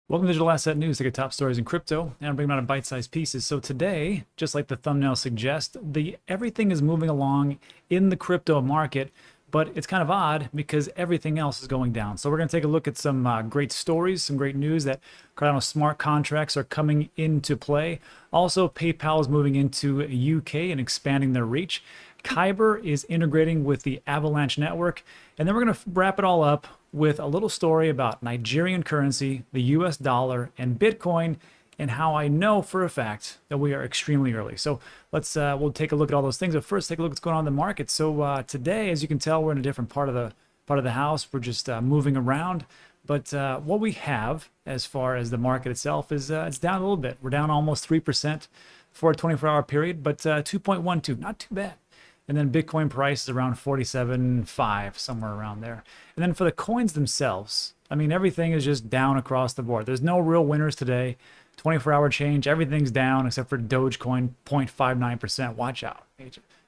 Welcome to Digital Asset News, take a top stories in crypto, and I'm bringing out in bite-sized pieces. So today, just like the thumbnail suggests, everything is moving along in the crypto market, but it's kind of odd because everything else is going down. So we're going to take a look at some great stories, some great news that Cardano smart contracts are coming into play. Also, PayPal is moving into UK and expanding their reach. Kyber is integrating with the Avalanche network, and then we're going to wrap it all up with a little story about Nigerian currency, the US dollar, and Bitcoin, and how I know for a fact that we are extremely early. So we'll take a look at all those things. But first, take a look at what's going on in the market. So today, as you can tell, we're in a different part of the house. We're just moving around. But what we have as far as the market itself is it's down a little bit. We're down almost 3% for a 24-hour period, but 2.12, not too bad. And then Bitcoin price is around 47.5, somewhere around there. And then for the coins themselves, I mean, everything is just down across the board. There's no real winners today. 24-hour change, everything's down except for Dogecoin, 0.59%. Watch out.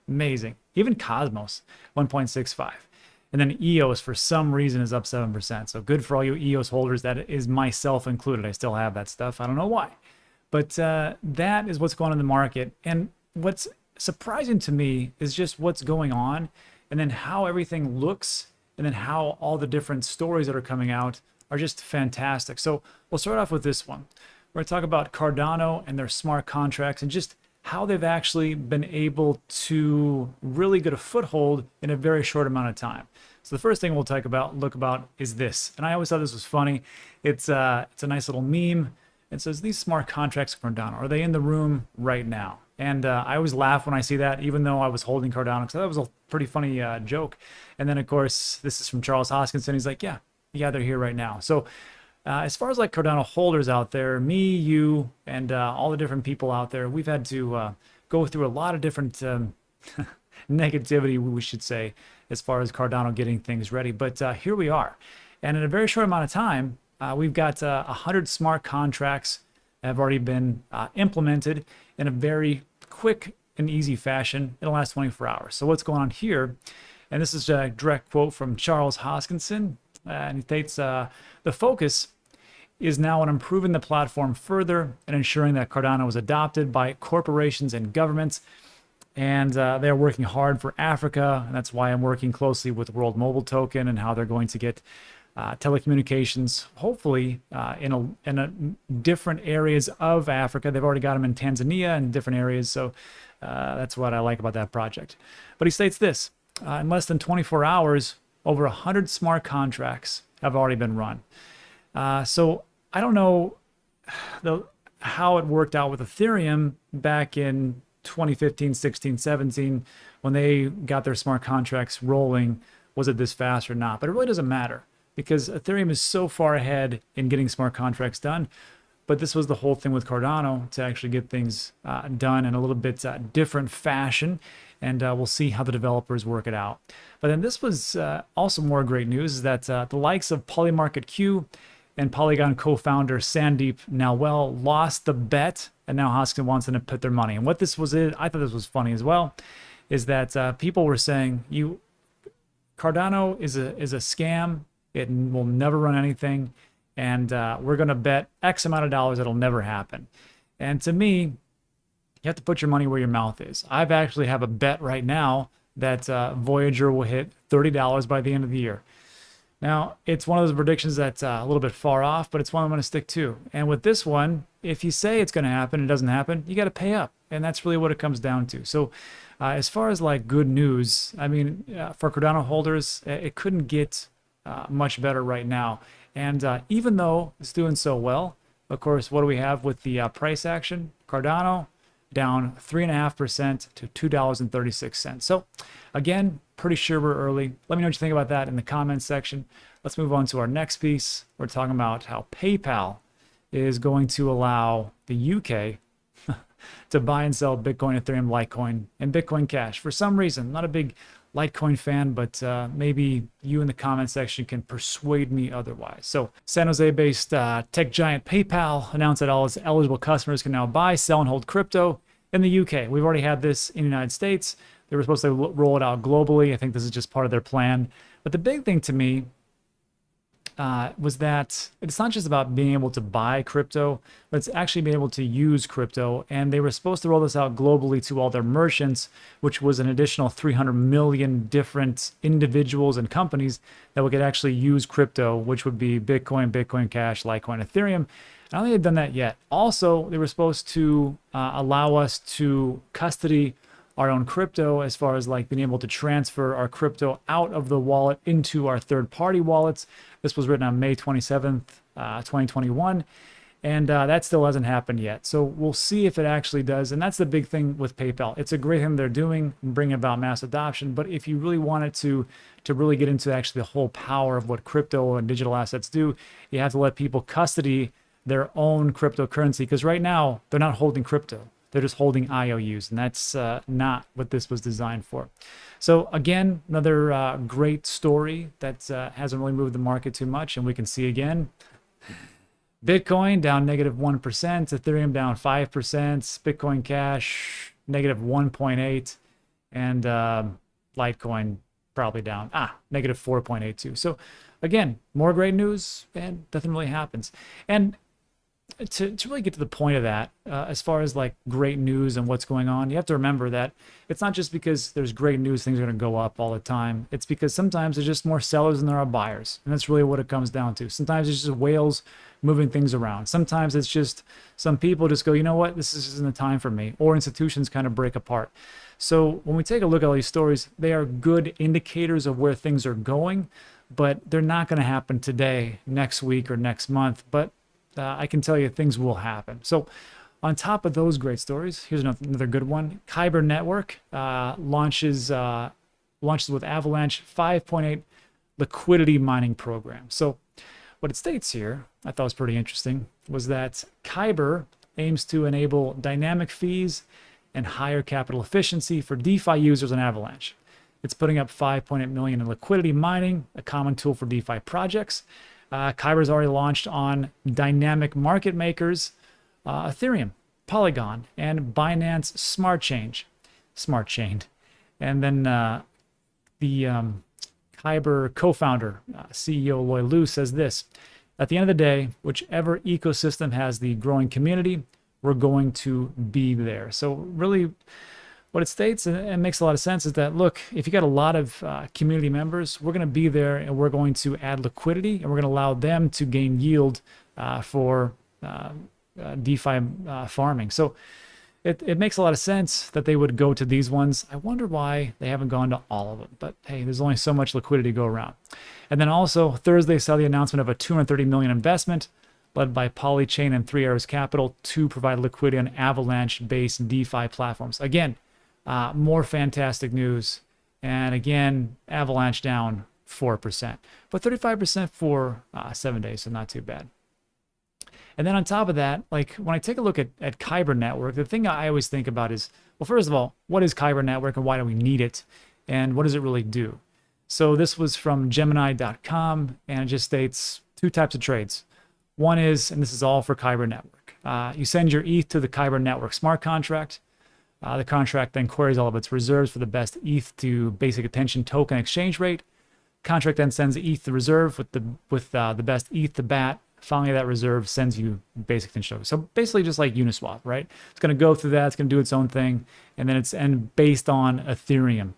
Amazing. Even Cosmos, 1.65. And then EOS, for some reason, is up 7%. So good for all you EOS holders. That is myself included. I still have that stuff. I don't know why. But that is what's going on in the market. And what's surprising to me is just what's going on, and then how everything looks, and then how all the different stories that are coming out are just fantastic. So we'll start off with this one. We're going to talk about Cardano and their smart contracts and just how they've actually been able to really get a foothold in a very short amount of time. So the first thing we'll look about is this, and I always thought this was funny. It's a nice little meme. It says, these smart contracts for Cardano, are they in the room right now? And I always laugh when I see that, even though I was holding Cardano, because that was a pretty funny joke. And then, of course, this is from Charles Hoskinson. He's like, yeah, they're here right now. So as far as like Cardano holders out there, me, you, and all the different people out there, we've had to go through a lot of different negativity, we should say, as far as Cardano getting things ready. But here we are. And in a very short amount of time, we've got 100 smart contracts have already been implemented in a very quick and easy fashion in the last 24 hours. So what's going on here, and this is a direct quote from Charles Hoskinson, and he states, the focus is now on improving the platform further and ensuring that Cardano is adopted by corporations and governments. And they're working hard for Africa, and that's why I'm working closely with World Mobile Token and how they're going to get telecommunications, hopefully in different areas of Africa. They've already got them in Tanzania and different areas, so that's what I like about that project. But he states this, in less than 24 hours, over 100 smart contracts have already been run. So I don't know how it worked out with Ethereum back in 2015, 16, 17, when they got their smart contracts rolling. Was it this fast or not? But it really doesn't matter, because Ethereum is so far ahead in getting smart contracts done. But this was the whole thing with Cardano, to actually get things done in a little bit different fashion. And we'll see how the developers work it out. But then this was also more great news, is that the likes of Polymarket and Polygon co-founder Sandeep Nawal lost the bet, and now Hoskin wants them to put their money. And what this was, I thought this was funny as well, is that people were saying, Cardano is a scam. It will never run anything, and we're going to bet X amount of dollars it'll never happen. And to me, you have to put your money where your mouth is. I've actually have a bet right now that Voyager will hit $30 by the end of the year. Now, it's one of those predictions that's a little bit far off, but it's one I'm going to stick to. And with this one, if you say it's going to happen, it doesn't happen, you got to pay up. And that's really what it comes down to. So as far as like good news, I mean, for Cardano holders, it couldn't get much better right now. And even though it's doing so well, of course, what do we have with the price action? Cardano down 3.5% to $2.36. So again, pretty sure we're early. Let me know what you think about that in the comments section. Let's move on to our next piece. We're talking about how PayPal is going to allow the UK to buy and sell Bitcoin, Ethereum, Litecoin, and Bitcoin Cash. For some reason, not a big Litecoin fan, but maybe you in the comment section can persuade me otherwise. So San Jose-based tech giant PayPal announced that all its eligible customers can now buy, sell, and hold crypto in the UK. We've already had this in the United States. They were supposed to roll it out globally. I think this is just part of their plan. But the big thing to me was that it's not just about being able to buy crypto, but it's actually being able to use crypto. And they were supposed to roll this out globally to all their merchants, which was an additional 300 million different individuals and companies that would actually use crypto, which would be Bitcoin, Bitcoin Cash, Litecoin, Ethereum. I don't think they've done that yet. Also, they were supposed to allow us to custody our own crypto, as far as like being able to transfer our crypto out of the wallet into our third-party wallets. This was written on May 27th, 2021, and that still hasn't happened yet. So we'll see if it actually does, and that's the big thing with PayPal. It's a great thing they're doing, bringing about mass adoption, but if you really wanted to really get into actually the whole power of what crypto and digital assets do, you have to let people custody their own cryptocurrency, because right now they're not holding crypto. They're just holding IOUs, and that's not what this was designed for. So again, another great story that hasn't really moved the market too much, and we can see again, Bitcoin down -1%, Ethereum down 5%, Bitcoin Cash -1.8%, and Litecoin probably down -4.82%. So again, more great news, and nothing really happens. And to really get to the point of that, as far as like great news and what's going on, you have to remember that it's not just because there's great news things are going to go up all the time. It's because sometimes there's just more sellers than there are buyers, and that's really what it comes down to. Sometimes it's just whales moving things around. Sometimes it's just some people just go, you know what, this isn't the time for me, or institutions kind of break apart. So when we take a look at all these stories, they are good indicators of where things are going, but they're not going to happen today, next week, or next month. But I can tell you things will happen. So on top of those great stories, here's another good one. Kyber Network launches with Avalanche 5.8 liquidity mining program. So what it states here, I thought was pretty interesting, was that Kyber aims to enable dynamic fees and higher capital efficiency for DeFi users on Avalanche. It's putting up 5.8 million in liquidity mining, a common tool for DeFi projects. Kyber's already launched on dynamic market makers, Ethereum, Polygon, and Binance Smart Chain. And then the Kyber co-founder, CEO Loy Lu, says this: at the end of the day, whichever ecosystem has the growing community, we're going to be there. So really, what it states, and it makes a lot of sense, is that, look, if you got a lot of community members, we're going to be there, and we're going to add liquidity, and we're going to allow them to gain yield for DeFi farming. So it makes a lot of sense that they would go to these ones. I wonder why they haven't gone to all of them, but hey, there's only so much liquidity to go around. And then also Thursday saw the announcement of a $230 million investment led by Polychain and 3 Arrows Capital to provide liquidity on Avalanche-based DeFi platforms. Again, more fantastic news. And again, Avalanche down 4%, but 35% for 7 days, so not too bad. And then on top of that, like when I take a look at Kyber Network, the thing I always think about is, well, first of all, what is Kyber Network and why do we need it? And what does it really do? So this was from Gemini.com, and it just states 2 types of trades. One is, and this is all for Kyber Network, you send your ETH to the Kyber Network smart contract. The contract then queries all of its reserves for the best ETH to basic attention token exchange rate. Contract then sends the ETH to reserve with the best ETH to BAT. Finally, that reserve sends you basic attention token. So basically just like Uniswap, right? It's going to go through that. It's going to do its own thing. And then it's based on Ethereum.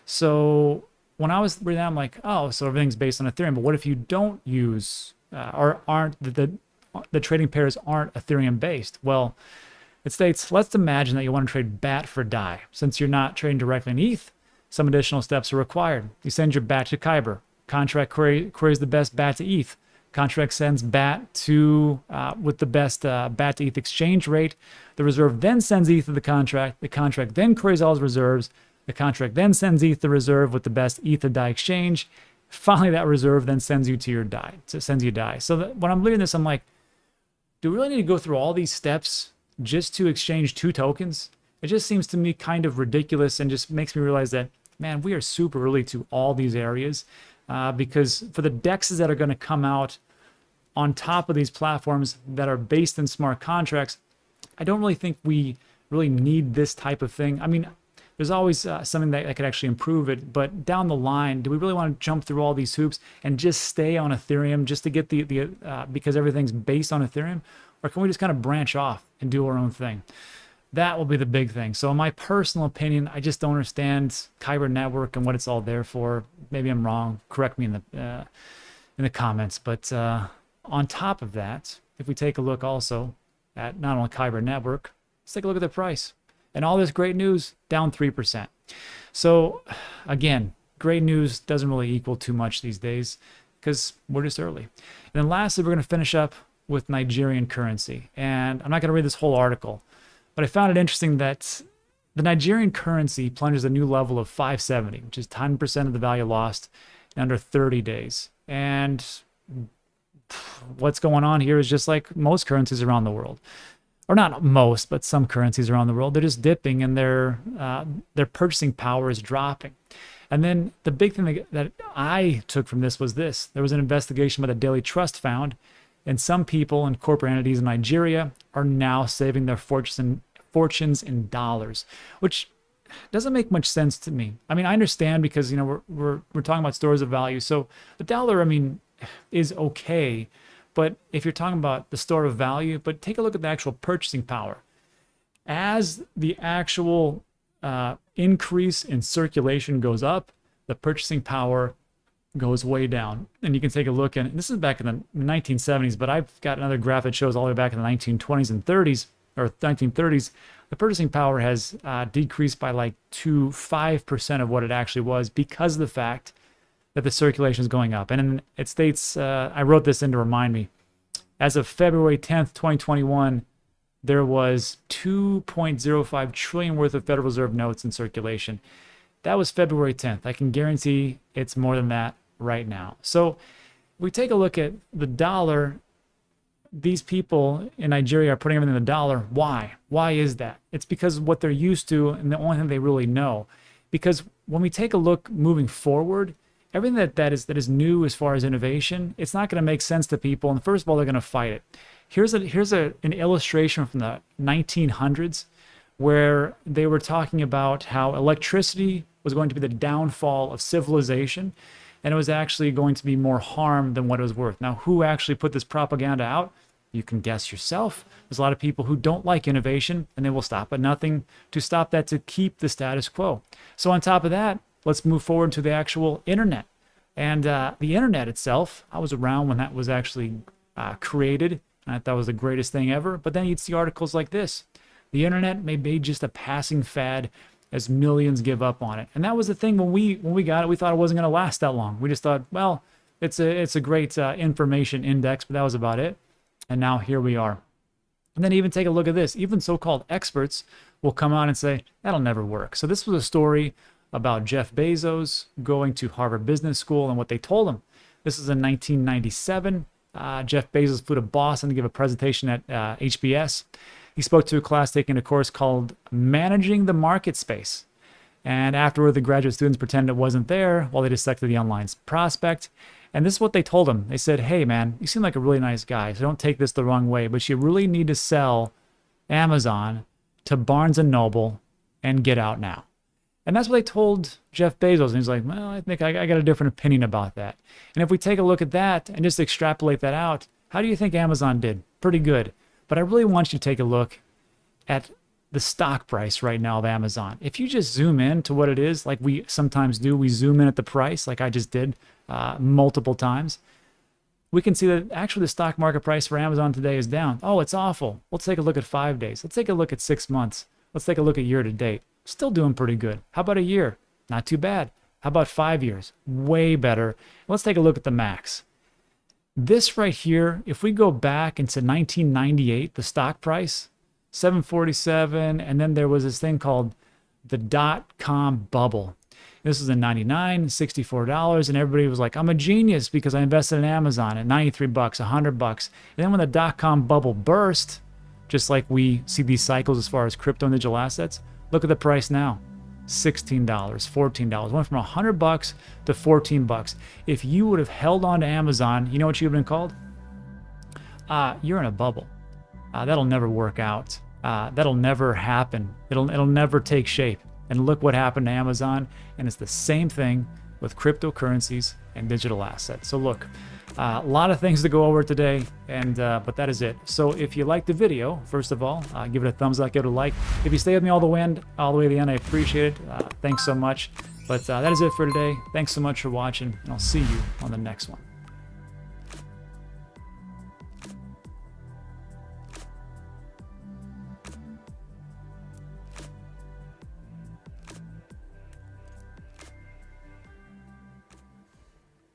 So when I was reading that, I'm like, oh, so everything's based on Ethereum. But what if you don't use or aren't the trading pairs aren't Ethereum based? Well, it states, let's imagine that you want to trade BAT for DAI. Since you're not trading directly in ETH, some additional steps are required. You send your BAT to Kyber. Contract queries the best BAT to ETH. Contract sends BAT to with the best BAT to ETH exchange rate. The reserve then sends ETH to the contract. The contract then queries all its reserves. The contract then sends ETH to reserve with the best ETH to DAI exchange. Finally, that reserve then sends you to your DAI. So it sends you DAI. So when I'm reading this, I'm like, do we really need to go through all these steps just to exchange 2 tokens? It just seems to me kind of ridiculous, and just makes me realize that, man, we are super early to all these areas, because for the DEXs that are going to come out on top of these platforms that are based in smart contracts, I don't really think we really need this type of thing. I mean, there's always something that could actually improve it. But down the line, do we really want to jump through all these hoops and just stay on Ethereum just to get because everything's based on Ethereum? Or can we just kind of branch off and do our own thing? That will be the big thing. So in my personal opinion, I just don't understand Kyber Network and what it's all there for. Maybe I'm wrong. Correct me in the comments. But on top of that, if we take a look also at not only Kyber Network, let's take a look at the price. And all this great news, down 3%. So again, great news doesn't really equal too much these days because we're just early. And then lastly, we're going to finish up with Nigerian currency. And I'm not going to read this whole article, but I found it interesting that the Nigerian currency plunges a new level of 570, which is 10% of the value lost in under 30 days. And what's going on here is just like most currencies around the world, or not most, but some currencies around the world, they're just dipping and their purchasing power is dropping. And then the big thing that I took from this was this. There was an investigation by the Daily Trust found, and some people and corporate entities in Nigeria are now saving their fortunes in dollars, which doesn't make much sense to me. I mean, I understand because, you know, we're talking about stores of value. So the dollar, I mean, is okay. But if you're talking about the store of value, but take a look at the actual purchasing power. As the actual increase in circulation goes up, the purchasing power goes way down. And you can take a look, and this is back in the 1970s, but I've got another graph that shows all the way back in the 1920s and 30s, or 1930s, the purchasing power has decreased by like 5% of what it actually was because of the fact that the circulation is going up. And it states, I wrote this in to remind me, as of February 10th, 2021, there was 2.05 trillion worth of Federal Reserve notes in circulation. That was February 10th. I can guarantee it's more than that right now. So if we take a look at the dollar, these people in Nigeria are putting everything in the dollar. Why? Why is that? It's because of what they're used to and the only thing they really know. Because when we take a look moving forward, everything that is new as far as innovation, it's not going to make sense to people. And first of all, they're going to fight it. Here's an illustration from the 1900s where they were talking about how electricity was going to be the downfall of civilization, and it was actually going to be more harm than what it was worth. Now, who actually put this propaganda out? You can guess yourself. There's a lot of people who don't like innovation, and they will stop at nothing to stop that, to keep the status quo. So on top of that, let's move forward to the actual internet. And the internet itself, I was around when that was actually created. I thought that was the greatest thing ever. But then you'd see articles like this. The internet may be just a passing fad as millions give up on it. And that was the thing when we got it, we thought it wasn't going to last that long. We just thought, well, it's a great information index, but that was about it. And now here we are. And then even take a look at this. Even so-called experts will come out and say, that'll never work. So this was a story about Jeff Bezos going to Harvard Business School and what they told him. This is in 1997. Jeff Bezos flew to Boston to give a presentation at HBS. He spoke to a class taking a course called Managing the Market Space. And afterward, the graduate students pretended it wasn't there while they dissected the online prospect. And this is what they told him. They said, hey, man, you seem like a really nice guy, so don't take this the wrong way, but you really need to sell Amazon to Barnes & Noble and get out now. And that's what they told Jeff Bezos. And he's like, well, I think I got a different opinion about that. And if we take a look at that and just extrapolate that out, how do you think Amazon did? Pretty good. But I really want you to take a look at the stock price right now of Amazon. If you just zoom in to what it is, like we sometimes do, we zoom in at the price, like I just did multiple times, we can see that actually the stock market price for Amazon today is down. Oh, it's awful. Let's take a look at 5 days. Let's take a look at 6 months. Let's take a look at year to date. Still doing pretty good. How about a year? Not too bad. How about 5 years? Way better. Let's take a look at the max. This right here, if we go back into 1998, the stock price, 747, and then there was this thing called the dot-com bubble. This was in 99, $64, and everybody was like, I'm a genius because I invested in Amazon at 93 bucks, 100 bucks. And then when the dot-com bubble burst, just like we see these cycles as far as crypto and digital assets, look at the price now. $16, $14. Went from 100 bucks to 14 bucks. If you would have held on to Amazon, you know what you would have been called? You're in a bubble. That'll never work out. That'll never happen. It'll never take shape. And look what happened to Amazon. And it's the same thing with cryptocurrencies and digital assets. So look, a lot of things to go over today, and but that is it. So if you liked the video, first of all, give it a thumbs up, give it a like. If you stay with me all the way to the end, I appreciate it. Thanks so much. But that is it for today. Thanks so much for watching, and I'll see you on the next one.